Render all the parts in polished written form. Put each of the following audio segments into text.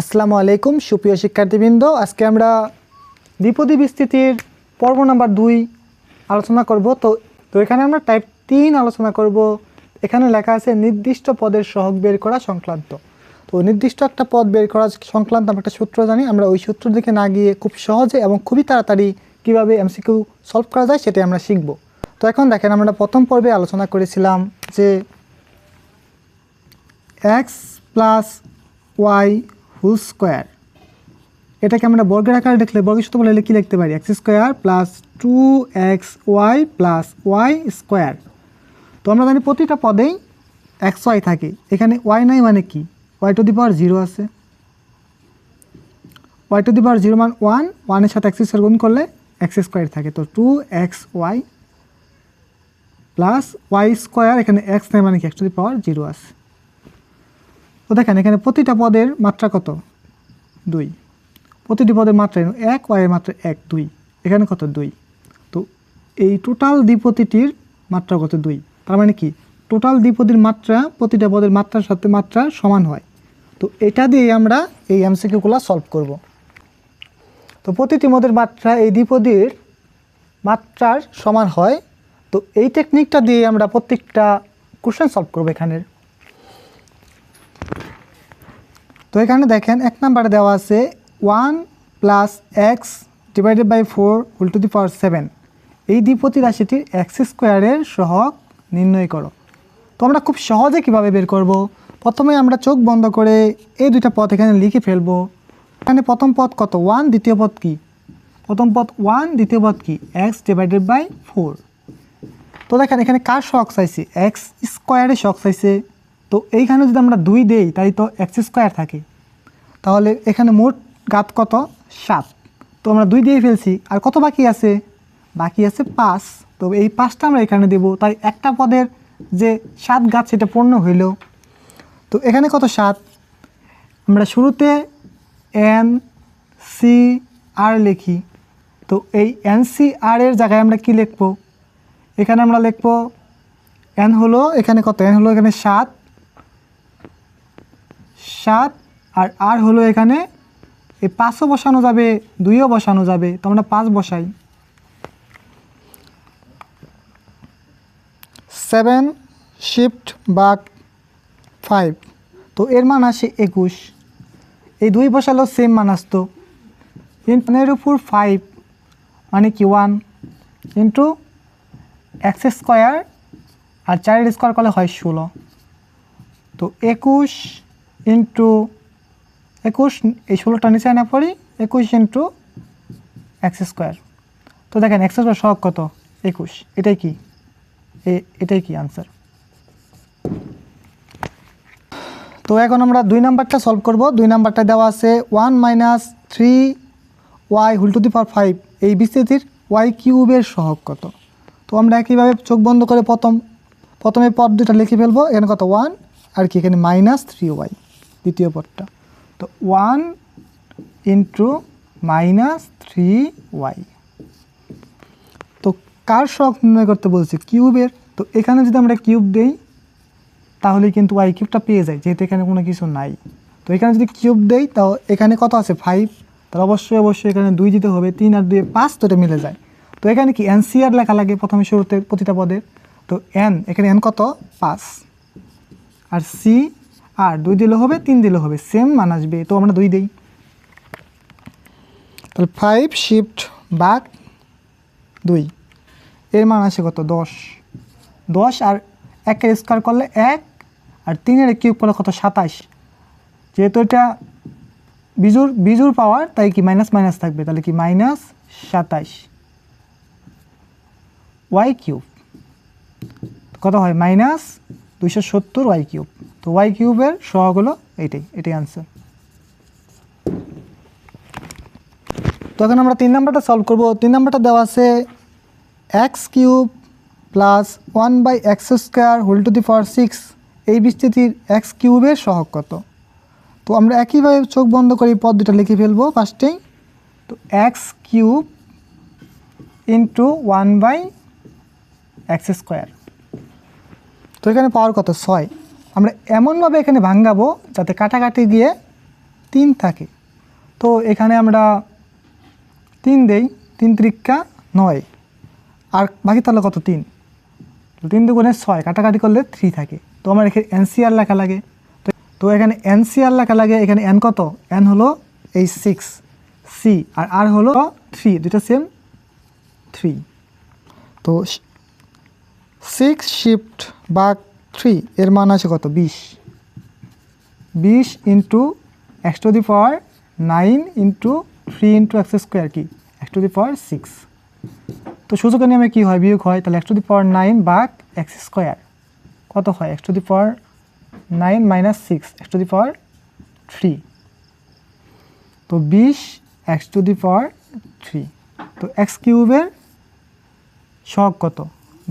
আসসালামু আলাইকুম সুপ্রিয় শিক্ষার্থীবৃন্দ, আজকে আমরা দ্বিপদী বিস্তৃতির পর্ব নাম্বার 2 আলোচনা করব। তো এখানে আমরা টাইপ 3 আলোচনা করব। এখানে লেখা আছে নির্দিষ্ট পদের সহগ বের করা সংক্রান্ত। তো নির্দিষ্ট একটা পদ বের করা সংক্রান্ত আমরা একটা সূত্র জানি, আমরা ওই সূত্রের দিকে না গিয়ে খুব সহজে এবং খুবই তাড়াতাড়ি কীভাবে এমসিকিউ সলভ করা যায় সেটাই আমরা শিখব। তো এখন দেখেন, আমরা প্রথম পর্বে আলোচনা করেছিলাম যে x plus y whole square, এটাকে আমরা বর্গের আকারে লিখলে বর্গসূত্র বলে কি লিখতে পারি? X square plus 2xy plus y square. তো আমরা জানি প্রতিটা পদেই এক্স ওয়াই থাকে, এখানে ওয়াই নাই মানে কি? ওয়াই টু দি পাওয়ার 0 আছে। ওয়াই টু দি পাওয়ার 0 মান 1, 1-এর সাথে এক্স স্কোয়ার গুণ করলে এক্স স্কোয়ার থাকে। তো 2xy প্লাস ওয়াই স্কোয়ার, এখানে এক্স নাই মানে কি এক্স টু দি পাওয়ার 0 আছে। তো দেখেন এখানে প্রতিটা পদের মাত্রা কত? 2। প্রতিটি পদের মাত্রা 1, ওয়াইয়ের মাত্রা 1, 2, এখানে কত? 2। তো এই টোটাল দ্বিপদীটির মাত্রা কত? 2। তার মানে কি টোটাল দ্বিপদীর মাত্রা প্রতিটা পদের মাত্রার সাথে মাত্রা সমান হয়। তো এটা দিয়ে আমরা এই এমসিকিউগুলো সলভ করব। তো প্রতিটি পদের মাত্রা এই দ্বিপদীর মাত্রার সমান হয়। তো এই টেকনিকটা দিয়ে আমরা প্রত্যেকটা কোশ্চেন সলভ করব এখানের। তো এখানে দেখেন 1 নম্বরে দেওয়া আছে 1 plus x divided by 4 whole to the power 7, এই দ্বিপদী রাশিটির এক্স স্কোয়ারের সহগ নির্ণয় করো। তো আমরা খুব সহজে কিভাবে বের করব? প্রথমে আমরা চোখ বন্ধ করে এই দুইটা পদ এখানে লিখে ফেলবো। এখানে প্রথম পদ কত? 1, দ্বিতীয় পদ কি? প্রথম পদ 1, দ্বিতীয় পদ কি? X divided by 4। তো দেখেন এখানে কার সহগ চাইছে? এক্স স্কোয়ারের সহগ চাইছে। তো এইখানে যদি আমরা 2 দেই তাই তো এক্স স্কোয়ার থাকে, তাহলে এখানে মোট ঘাত কত? 7। তো আমরা 2 দিয়ে ফেলছি, আর কত বাকি আছে? বাকি আছে 5। তো এই 5টা আমরা এখানে দেব, তাই একটা পদের যে 7 ঘাত সেটা পূর্ণ হইল। তো এখানে কত? 7। আমরা শুরুতে এন সি আর লিখি। তো এই এন সি আর এর জায়গায় আমরা কি লিখব? এখানে আমরা লিখব এন হলো এখানে কত? এন হলো এখানে 7 আর আর হলো এখানে এই 5ও বসানো যাবে, 2ও বসানো যাবে। তো আমরা 5 বসাই। 7 শিফট বাক 5, তো এর মান আসে 21। এই 2 বসালেও সেম মান আসতো। এর উপর 5 মানে কি 1 ইন্টু এক্স স্কোয়ার, আর 4 স্কোয়ার করলে হয় 16। তো 21 ইন্টু 21, এই 16টা নিচে আনা পড়ি 21 ইন্টু এক্স স্কোয়ার। তো দেখেন এক্স স্কোয়ার সহগ কত? 21। এটাই কি? এটাই কি আনসার? তো এখন আমরা 2 নাম্বারটা সলভ করব। 2 নাম্বারটা দেওয়া আছে 1 minus 3y whole to the power 5, এই বিস্তৃতির ওয়াই কিউবের সহগ কত? তো আমরা একইভাবে চোখ বন্ধ করে প্রথমে পদ দুটা লিখে ফেলবো। এখানে কত? 1 আর কি এখানে মাইনাস 3y দ্বিতীয় পদটা। তো 1 ইন্টু মাইনাস 3y। তো কার সহগ নির্ণয় করতে বলছি? কিউবের। তো এখানে যদি আমরা কিউব দেই তাহলে কিন্তু ওয়াই কিউবটা পেয়ে যায়, যেহেতু এখানে কোনো কিছু নাই। তো এখানে যদি কিউব দেই তাও এখানে কত আছে? 5, তাহলে অবশ্যই এখানে 2 দিতে হবে। 3 আর 2 5, তো এটা মিলে যায়। তো এখানে কি এন সি আর লেখা লাগে প্রথমে শুরুতে প্রতিটা পদের। তো এন, এখানে এন কত? 5, আর সি আর 2 দিলে হবে, 3 দিলে হবে, সেম মান আসবে। তো আমরা 2 দিই, তাহলে 5 শিফট বাক 2, এর মান আসে কত? 10। 10 আর 1-এর স্কোয়ার করলে 1, আর 3-এর কিউব করলে কত? 27। যেহেতু এটা বিজুর পাওয়ার তাই কি মাইনাস মাইনাস থাকবে, তাহলে কি মাইনাস 27 ওয়াই কিউব কত হয়? Minus 270 y cube. তো ওয়াই কিউবের সহগ হলো এটাই আনসার। তো এখন আমরা 3 নাম্বারটা সলভ করব। 3 নাম্বারটা দেওয়া আছে x cube plus 1/x square whole to the power 6, এই বিস্তৃতির এক্স কিউবের সহগ কত? তো আমরা একইভাবে চোখ বন্ধ করে পদ দুটা লিখে ফেলবো ফার্স্টেই। তো x cube into 1/x square. তো এখানে পাওয়ার কত? 6। আমরা এমনভাবে এখানে ভাঙাবো যাতে কাটাকাটি গিয়ে 3 থাকে। তো এখানে আমরা 3 দেই, 3 ত্রিকা 9, আর বাকি তাহলে কত 3, তো 3 দুগুণে 6, কাটাকাটি করলে 3 থাকে। তো আমার এখানে এনসিআর লেখা লাগে। তো এখানে এনসিআর লেখা লাগে, এখানে এন কত, এন হলো এই 6, সি আর হলো 3, দুটো সেম 3। তো 6 শিফট ভাগ 3 এর মান আছে কত, 20 into x to the power 9 into 3 into x square কি এক্স টু দি পাওয়ার 6। তো সূচকের নিয়মে কী হয়, বিয়োগ হয়, তাহলে এক্স টু দি পাওয়ার 9 ভাগ এক্স স্কোয়ার কত হয়, x to the power 9 minus 6 x to the power 3। তো 20 এক্স টু দি পাওয়ার 3। তো এক্স কিউবের সহগ কত,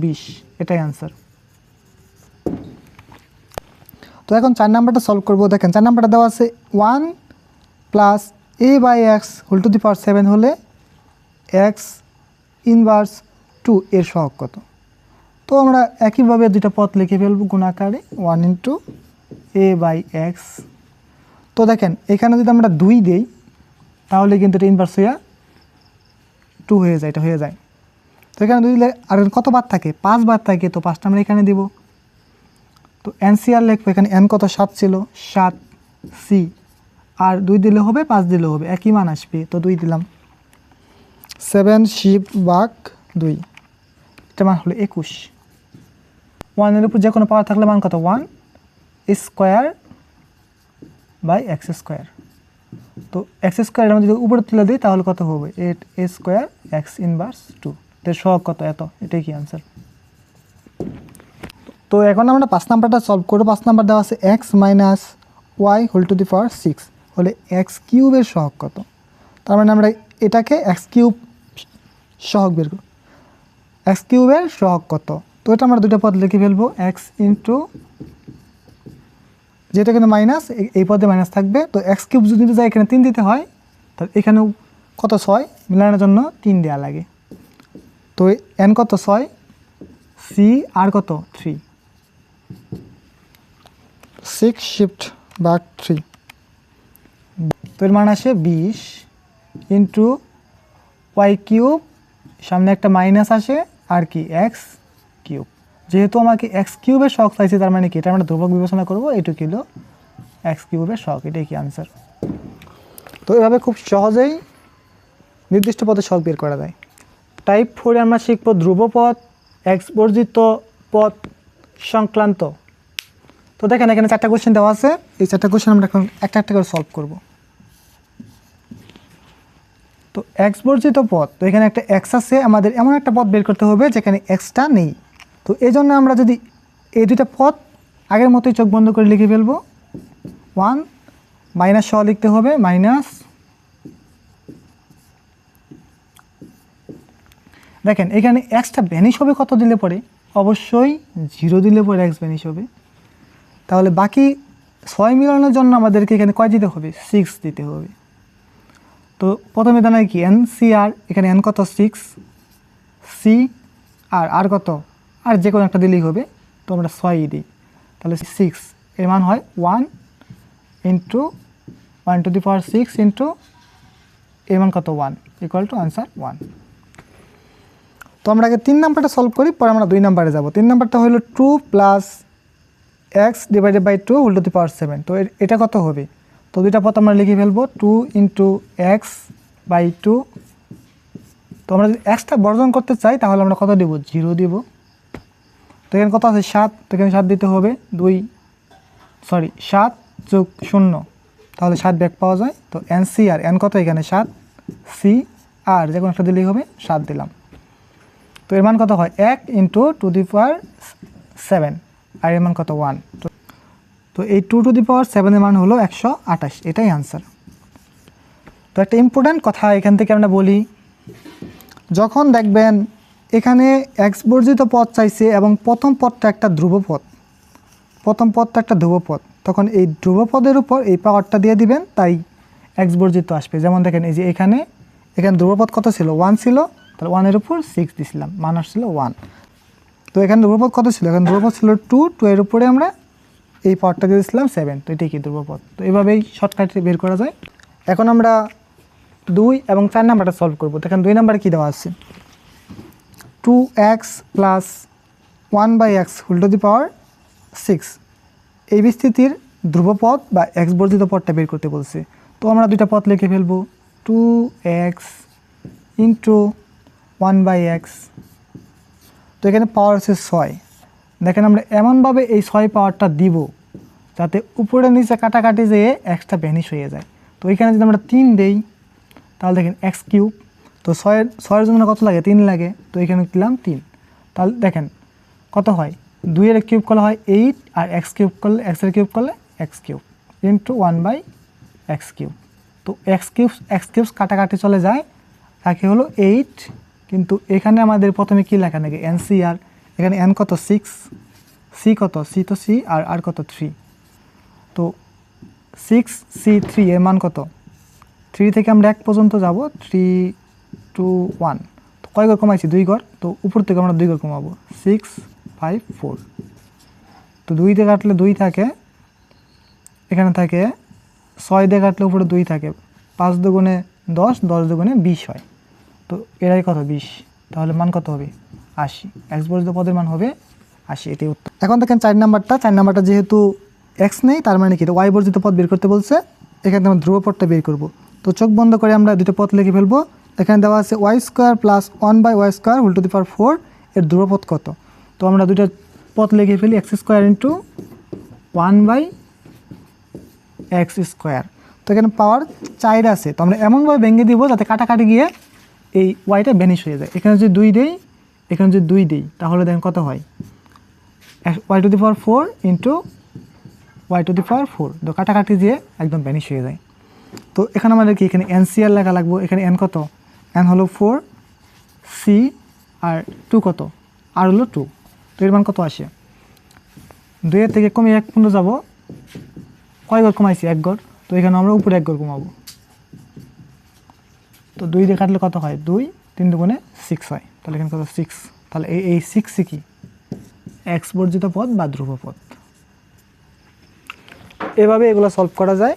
20, এটাই আনসার। তো এখন 4 নাম্বারটা সলভ করবো। দেখেন 4 নাম্বারটা দেওয়া আছে 1 plus a by x whole to the power 7 হলে এক্স ইনভার্স 2 এর সহগ কত। তো আমরা একইভাবে দুইটা পদ লিখে ফেলবো গুণাকারে, 1 ইন্টু এ বাই এক্স। তো দেখেন এখানে যদি আমরা 2 দিই তাহলে কিন্তু এটা ইনভার্স হইয়া 2 হয়ে যায়, এটা হয়ে যায়। তো এখানে 2 দিলে আর কত বার থাকে, 5 বার থাকে, তো 5টা আমরা এখানে দিব। তো এনসিআর লিখবো, এখানে এন কত 7 ছিল, 7 সি আর 2 দিলে হবে, 5 দিলে হবে, একই মান আসবে, তো 2 দিলাম। 7 শিফট ভাগ 2, এটা মান হলো 21। 1 এর উপর যে কোনো পাওয়ার থাকলে মান কত, 1 স্কোয়ার বাই এক্স স্কোয়ার। তো এক্স স্কোয়ার আমরা যদি উপরে তুলে দিই তাহলে কত হবে, 8 এ স্কোয়ার এক্স ইনভার্স 2, এর সহগ কত, এত, এটাই কি আনসার। তো এখন আমরা 5 নাম্বারটা সলভ করবো। 5 নাম্বার দেওয়া আছে x minus y whole to the power 6 হলে এক্স কিউবের সহগ কত। তার মানে আমরা এটাকে এক্স কিউব সহগ বের করব, এক্স কিউবের সহগ কত। তো এটা আমরা দুটো পদ লিখে ফেলবো, এক্স ইন্টু, যেটা কিন্তু মাইনাস, এই পদে মাইনাস থাকবে। তো এক্স কিউব যদি যায় এখানে 3 দিতে হয়, তাহলে এখানেও কত 6, মিলানোর জন্য 3 দেওয়া লাগে। তো এন কত 6, সি আর কত 3, 6 শিফট ভাগ 3, তো এর মান আসে 20 ইন্টু ওয়াই কিউব, সামনে একটা মাইনাস আসে আর কি এক্স কিউব। যেহেতু আমাকে এক্স কিউবের সহগ চাইছে, তার মানে কি এটা আমরা ধ্রুবক বিবেচনা করবো, এইটুকু কিলো এক্স কিউবের সহগ, এটাই কি আনসার। তো এভাবে খুব সহজেই নির্দিষ্ট পদের সহগ বের করা যায়। টাইপ 4 আমরা শিখব ধ্রুবপদ, এক্স বর্জিত পদ সংক্রান্ত। তো দেখেন এখানে 4টা কোশ্চেন দেওয়া আছে, এই 4টা কোশ্চেন আমরা এখন একটা একটা করে সলভ করব। তো এক্স বর্জিত পদ, তো এখানে একটা এক্স আছে, আমাদের এমন একটা পদ বের করতে হবে যেখানে এক্সটা নেই। তো এই জন্য আমরা যদি এই দুইটা পদ আগের মতোই চোখ বন্ধ করে লিখে ফেলবো, 1 মাইনাস সহ লিখতে হবে, মাইনাস, দেখেন এখানে এক্সটা ভ্যানিশ হবে কত দিলে পরে, অবশ্যই 0 দিলে পরে এক্স ভ্যানিশ হবে। তাহলে বাকি 6 মিলানোর জন্য আমাদেরকে এখানে কয় দিতে হবে, 6 দিতে হবে। তো প্রথমে দাঁড়ায় কি এন সি আর, এখানে এন কত 6, সি আর কত, আর যে কোনো একটা দিলেই হবে। তো আমরা 6 দিই, তাহলে 6 এর মান হয় 1 into 1 two the power 6 into এর মান কত 1 ইকুয়াল টু আনসার 1। তো আমরা আগে 3 নাম্বারটা সলভ করি, পরে আমরা 2 নাম্বারে যাব। 3 নাম্বারটা হলো 2 plus x divided by 2 whole to the power 7। তো এটা কত হবে, তো দুইটা পদ আমরা লিখে ফেলবো, 2 ইন্টু এক্স বাই 2। তো আমরা যদি এক্সটা বর্জন করতে চাই তাহলে আমরা কত দেবো, 0 দিব। তো এখানে কত আছে 7, তো এখানে 7 দিতে হবে, 7 যোগ 0, তাহলে 7 ব্যাক পাওয়া যায়। তো এন সি আর, এন কত এখানে 7, সি আর যে কোনো একটা দিলেই হবে, 7 দিলাম। তো এর মান কত হয় 1 ইন্টু টু দি পাওয়ার 7 আর এর মান কত 1। তো এই 2 টু দি পাওয়ার 7 এর মান হলো 128, এটাই আনসার। তো একটা ইম্পর্ট্যান্ট কথা এখান থেকে আমরা বলি, যখন দেখবেন এখানে এক্স বর্জিত পদ চাইছে এবং প্রথম পদটা একটা ধ্রুবপদ, তখন এই ধ্রুবপদের উপর এই পাওয়ারটা দিয়ে দিবেন, তাই এক্স বর্জিত আসবে। যেমন দেখেন এই যে এখানে ধ্রুবপদ কত ছিল, 1 ছিল, তাহলে 1 এর উপর 6 দিছিলাম, মান আসছিল 1। তো এখানে ধ্রুবপদ কত ছিল, এখানে ধ্রুবপদ ছিল 2 এর উপরে আমরা এই পাওয়ারটা দিয়ে দিয়েছিলাম 7, তো এটাই কি ধ্রুবপদ। তো এভাবেই শর্টকাটে বের করা যায়। এখন আমরা 2 এবং 4 নাম্বারটা সলভ করব। দেখেন 2 নাম্বারে কী দেওয়া আছে, 2x plus 1/x whole to the power 6, এই বিস্তৃতির ধ্রুবপদ বা এক্স বর্জিত পদটা বের করতে বলছে। তো আমরা দুইটা পদ লিখে ফেলবো, 2x ইন্টু 1/x। তো এখানে পাওয়ার আছে 6। দেখেন আমরা এমনভাবে এই 6 পাওয়ারটা দিব যাতে উপরে নিচে কাটাকাটি যেয়ে এক্সটা ভ্যানিশ হয়ে যায়। তো এখানে যদি আমরা 3 দেই তাহলে দেখেন এক্স কিউব, তো 6-এর জন্য কত লাগে, 3 লাগে, তো এখানে দিলাম 3। তাহলে দেখেন কত হয়, 2-এর কিউব করলে হয় 8, আর এক্স কিউব করলে এক্সের কিউব করলে x cube into 1/x cube. তো এক্স কিউব কাটাকাটি চলে যায়, তাকে হলো 8। কিন্তু এখানে আমাদের প্রথমে কী লেখা নাকি এনসিআর, এখানে এন কত 6, সি কত, সি তো সি, আর কত 3। তো 6C3 এর মান কত, 3 থেকে আমরা 1 পর্যন্ত যাব, 3, 2, 1। তো কয় ঘর কমাইছি, 2 ঘর। তো উপর থেকে আমরা 2 ঘর কমাবো, 6, 5, 4। তো 2 দিয়ে কাটলে 2 থাকে, এখানে থাকে 6 দিয়ে কাটলে উপরে 2 থাকে, 5 দুগুণে 10, 10 দুগুণে 20 হয়। তো এরাই কত 20, তাহলে মান কত হবে 80, এক্স বর্জিত পদের মান হবে 80, এটাই উত্তর। এখন দেখেন 4 নাম্বারটা যেহেতু এক্স নেই, তার মানে কি ওয়াই বর্জিত পদ বের করতে বলছে। এখানে আমরা ধ্রুবপদটা বের করব। তো চোখ বন্ধ করে আমরা দুটো পদ লিখে ফেলবো। এখানে দেওয়া আছে y² plus 1/y² whole to the power 4, এর ধ্রুবপদ কত। তো আমরা দুটো পদ লিখে ফেলি, x² ইন্টু 1/x²। তো এখানে পাওয়ার 4 আছে, তো আমরা এমনভাবে ভেঙে দিব যাতে কাটাকাটি গিয়ে এই ওয়াইটা ভ্যানিশ হয়ে যায়। এখানে যদি 2 দেই, এখানে যদি 2 দিই, তাহলে দেখেন কত হয়, y to the power 4 into y to the power 4। তো কাটাকাটি দিয়ে একদম ভ্যানিশ হয়ে যায়। তো এখানে আমাদের কি, এখানে এনসিআর লেখা লাগবো। এখানে এন কত, এন হলো 4, সি আর 2 কত, আর হলো 2। তো এর মান কত আসে, 2 থেকে কমে 1 পর্যন্ত যাবো, কয় ঘর কমাইছি, 1 ঘর। তো এখানে আমরা উপরে 1 ঘর কমাবো। তো 2 দিয়ে কাটলে কত হয়, 2, 3 দুগুণে 6 হয়। তাহলে এখানে কত 6, তাহলে এই 6 কি এক্স বর্জিত পদ বা ধ্রুবপদ। এভাবে এগুলো সলভ করা যায়।